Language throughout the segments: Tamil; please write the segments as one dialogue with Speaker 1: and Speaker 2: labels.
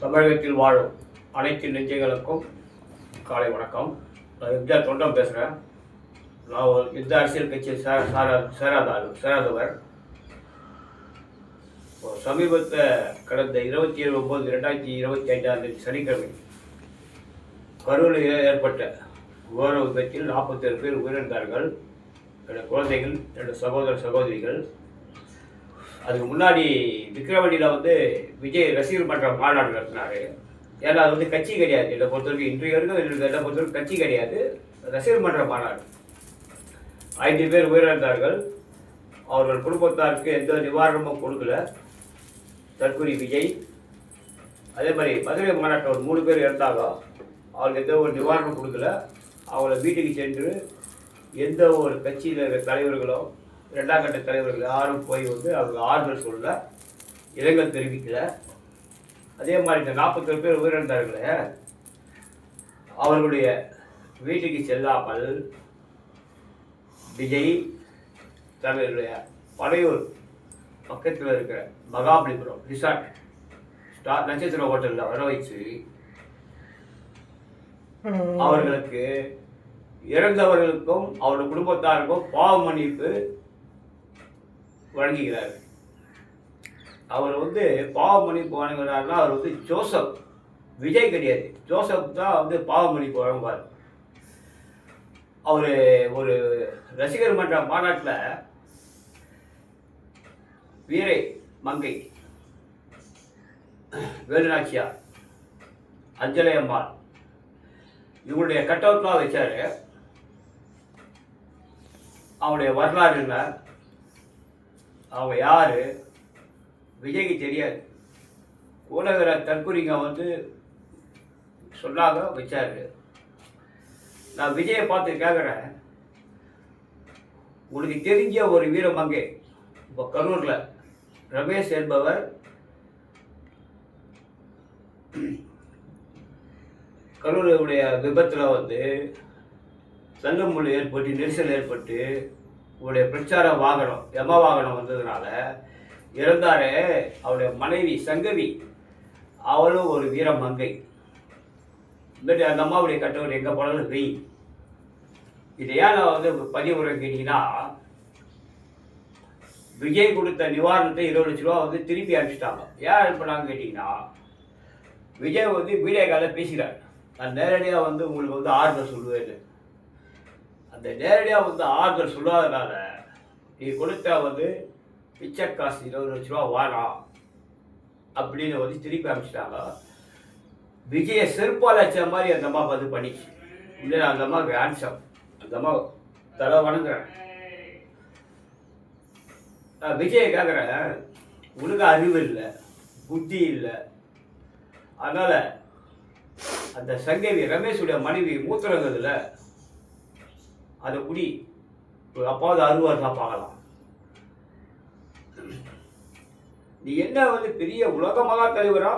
Speaker 1: தமிழகத்தில் வாழும் அனைத்து நெஞ்சங்களுக்கும் காலை வணக்கம். நான் எம்ஜிஆர் தொண்டம் பேசுகிறேன். நான் ஒரு எந்த அரசியல் கட்சியை சேராதவர். சமீபத்தை கடந்த 27/9/2025 சனிக்கிழமை கரூரில் ஏற்பட்ட விமான விபத்தில் 47 பேர் உயிரிழந்தார்கள். 2 குழந்தைகள், 2 சகோதரிகள். அதுக்கு முன்னாடி விக்ரவாண்டியில் விஜய் ரசிகர் மன்ற மாநாடு நடத்தினார். ஏன்னா அது கட்சி கிடையாது. என்னை பொறுத்தவரைக்கும் இன்றைய வரைக்கும் என்னை பொறுத்தவரைக்கும் கட்சி கிடையாது, ரசிகர் மன்ற மாநாடு. 5 பேர் உயிரிழந்தார்கள். அவர்கள் குடும்பத்தாருக்கு எந்த நிவாரணமும் கொடுக்கல தற்கொலை விஜய். அதே மாதிரி மதுரை மாநாட்டில் ஒரு 3 பேர் இறந்தாங்க. அவங்களுக்கு எந்த ஒரு நிவாரணம் கொடுக்கல. அவங்கள வீட்டுக்கு சென்று எந்த ஒரு கட்சியில் இருக்கிற தலைவர்களோ 2ஆம் கட்ட தலைவர்கள் யாரும் போய் அவங்க ஆறுதல் சொல்ல, இரங்கல் தெரிவிக்கல. அதே மாதிரி இந்த 47 பேர் உயிரிழந்தார்களே, அவர்களுடைய வீட்டுக்கு செல்லாமல் விஜய் தங்களுடைய படையூர் பக்கத்தில் இருக்கிற மகாபலிபுரம் ரிசார்ட் நட்சத்திர ஹோட்டலில் வர வச்சு அவர்களுக்கு இறந்தவர்களுக்கும் அவருடைய குடும்பத்தாருக்கும் பாவ மன்னிப்பு வழங்குகிறார். அவர் பாவ மன்னிப்பு வழங்குகிறார்னா அவர் ஜோசப், விஜய் கிடையாது. ஜோசப் தான் பாவ மன்னிப்பு வழங்குவார். அவர் ஒரு ரசிகர் மன்ற மாநாட்டில் வீரை மங்கை, வேலுநாச்சியார், அஞ்சலை அம்மாள் இவங்களுடைய கட் அவுட்லாம் வச்சாரு. அவங்களுடைய வரலாறு என்ன, அவங்க யார், விஜய்க்கு தெரியாது. கூடகிற தற்கொலைங்க சொன்னாங்க, வச்சாரு. நான் விஜயை பார்த்து கேட்குறேன், உனக்கு தெரிஞ்ச ஒரு வீரமங்கை இப்போ கரூரில் ரமேஷ் என்பவர் கரூருடைய விபத்தில் சங்கமுள் ஏற்பட்டு நெரிசல் ஏற்பட்டு உடைய பிரச்சார வாகனம் எம வாகனம் வந்ததுனால இறந்தாரே. அவருடைய மனைவி சங்கவி, அவளும் ஒரு வீரமங்கை. இல்லாட்டி அந்த அம்மாவுடைய கட்டவர் எங்கே போனாலும் வெய். இதை ஏன் நான் பதிவுரை கேட்டீங்கன்னா, விஜய் கொடுத்த நிவாரணத்தை 20 லட்ச ரூபா திருப்பி அனுப்பிச்சிட்டாங்க. ஏன் அனுப்பினாங்க கேட்டிங்கன்னா, விஜய் மீடியா காலில் பேசுகிறார். நான் நேரடியாக உங்களுக்கு ஆறுதல் சொல்லுவேன். அந்த நேரடியாக ஆறுதல் சொல்லாதனால நீ கொடுத்த பிச்சை காசு 20 லட்ச ரூபா வாங்கலாம் அப்படின்னு திருப்பி அனுப்பிச்சிட்டாங்க. விஜயை செருப்பால் அடிச்ச மாதிரி அந்த அம்மா பண்ணிச்சு. இல்லை, அந்த அம்மாவுக்கு ஆன்சம், அந்த அம்மா தலை வணங்குறேன். விஜயை கேட்குறேன், உனக்கு அறிவு இல்லை, புத்தி இல்லை. அதனால் அந்த சங்கவி ரமேஷுடைய மனைவி மூத்திரங்கிறதுல அதை குடி, அப்பாவது அறுவார் தான் பார்க்கலாம். நீ என்ன பெரிய உலக மகா தலைவரா?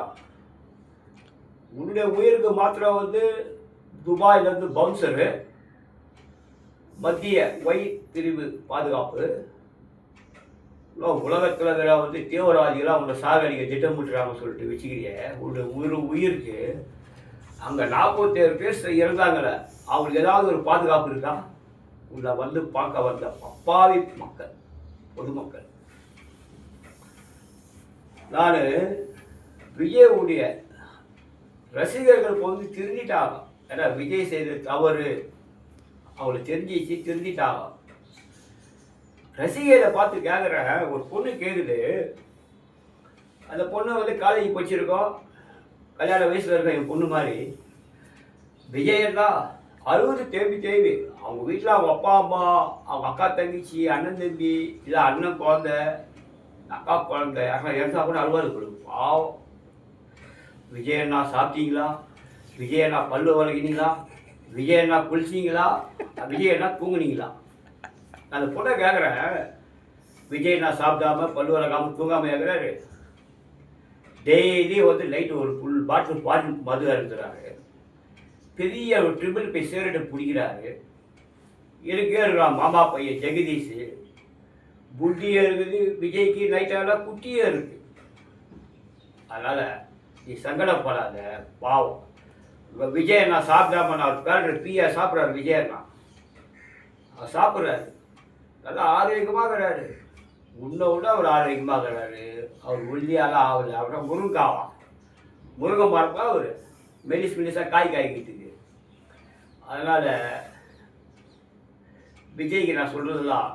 Speaker 1: உன்னுடைய உயிருக்கு மாத்திரம் துபாயிலேருந்து பவுன்சரு, மத்திய ஒய் பிரிவு பாதுகாப்பு, உலகத்தில் இருக்கிற தீவிரவாதிகளாக அவங்களை சாகடிக்க திட்டமிட்டுறாங்க சொல்லிட்டு வச்சுக்கிறிய. உன்னுடைய உயிருக்கு அங்கே 47 பேர் இறந்தாங்களே, அவங்களுக்கு ஏதாவது ஒரு பாதுகாப்பு இருக்கா? உள்ள பார்க்க வந்த அப்பாவி மக்கள், பொதுமக்கள். நான் விஜயுடைய ரசிகர்களுக்கு திருந்திட்டாங்க. ஏன்னா விஜய் செய்த தவறு அவங்களுக்கு தெரிஞ்சிச்சு, திருந்திட்டாங்க. ரசிகரை பார்த்து கேட்குற ஒரு பொண்ணு கேட்குது. அந்த பொண்ணு காலேஜ் படிச்சிருக்கோம், கல்யாண வயசில் இருக்க என் பொண்ணு மாதிரி. விஜயன்னா 60 தேவி அவங்க வீட்டில் அவங்க அப்பா அம்மா, அவங்க அக்கா தங்கச்சி, அண்ணன் தம்பி, இல்லை அண்ணன் குழந்தை, அக்கா குழந்தை யாரும் எடுத்தா கூட அழுவாது கொடுக்கும். பாவம். விஜயண்ணா சாப்பிட்டீங்களா, விஜயண்ணா பல்லு வளர்க்கினீங்களா, விஜயண்ணா குளிச்சிங்களா, விஜயண்ணா தூங்குனீங்களா? அந்த பொண்ணை கேட்குறேன், விஜயண்ணா சாப்பிடாம பல்லு வளர்க்காமல் தூங்காமல் கேட்குறாரு. டெய்லி லைட்டு ஒரு ஃபுல் பாட்டில் மது அருந்துறாரு. பெரிய ஒரு ட்ரிபிள் பை சிகரெட்டை பிடிக்கிறாரு. இருக்கிறான் மாமா பையன் ஜெகதீஷ், புட்டியே இருக்குது. விஜய்க்கு நைட்டாக குட்டியே இருக்குது. அதனால் நீ சங்கடப்படாத, பாவம். இப்போ விஜய் நான் சாப்பிடாம நான் பேர் பிஏ சாப்பிட்றாரு விஜய் அண்ணா. அவர் சாப்பிட்றாரு, நல்லா ஆரோக்கியமாக இருக்கிறாரு. உன்னை விட அவர் ஆரோக்கியமாக இருக்கிறாரு. அவர் ஒல்லியாலாம் ஆகலை. அவரை முருங்காவான், முருங்கை மரப்பா அவர் மெலிசாக காய்க்கிறதுக்கு. அதனால் விஜய்க்கு நான் சொல்கிறதுலாம்,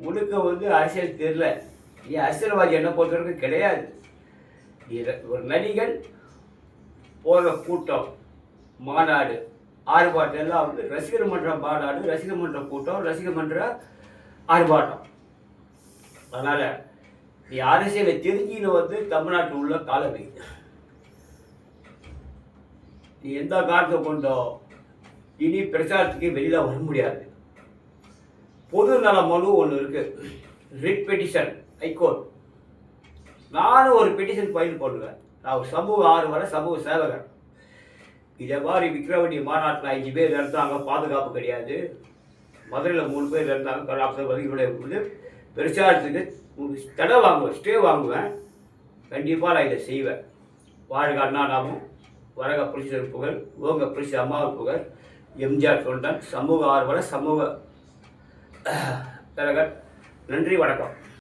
Speaker 1: உனக்கு அரசியல் தெரியல, நீ அரசியல்வாதி என்ன பொறுத்தவரைக்கும் கிடையாது. நீ ஒரு நடிகன் போகிற கூட்டம், மாநாடு, ஆர்ப்பாட்டம் எல்லாம் ரசிகர் மன்ற மாநாடு, ரசிகர் மன்ற கூட்டம், ரசிகர் மன்ற ஆர்ப்பாட்டம். அதனால் நீ அரசியலை தெரிஞ்சின்னு தமிழ்நாட்டில் உள்ள காலவை நீ எந்த காலத்தை கொண்டோ இனி பிரச்சாரத்துக்கு வெளியில் வர முடியாது. பொது நல மனு ஒன்று இருக்குது, ரிட் பெட்டிஷன், ஹைகோர்ட். நானும் ஒரு பெட்டிஷன் ஃபைல் பண்ணுவேன். நான் ஒரு சமூக ஆர்வலர், சமூக சேவகர். இதே மாதிரி விக்ரவாண்டி மாநாட்டில் 5 பேர் இருந்தாங்க, பாதுகாப்பு கிடையாது. மதுரையில் 3 பேர் இருந்தாங்க, கலாச்சார பிரச்சாரத்துக்கு தடை வாங்குவேன், ஸ்டே வாங்குவேன். கண்டிப்பாக நான் இதை செய்வேன். வாழ்க அண்ணா நாமும், வரக புரட்சியாளர் புகழ், ஓங்க புரட்சி அம்மாவின் புகழ், எம்ஜிஆர் தொண்டன், சமூக ஆர்வலர், சமூக தலைவர். நன்றி, வணக்கம்.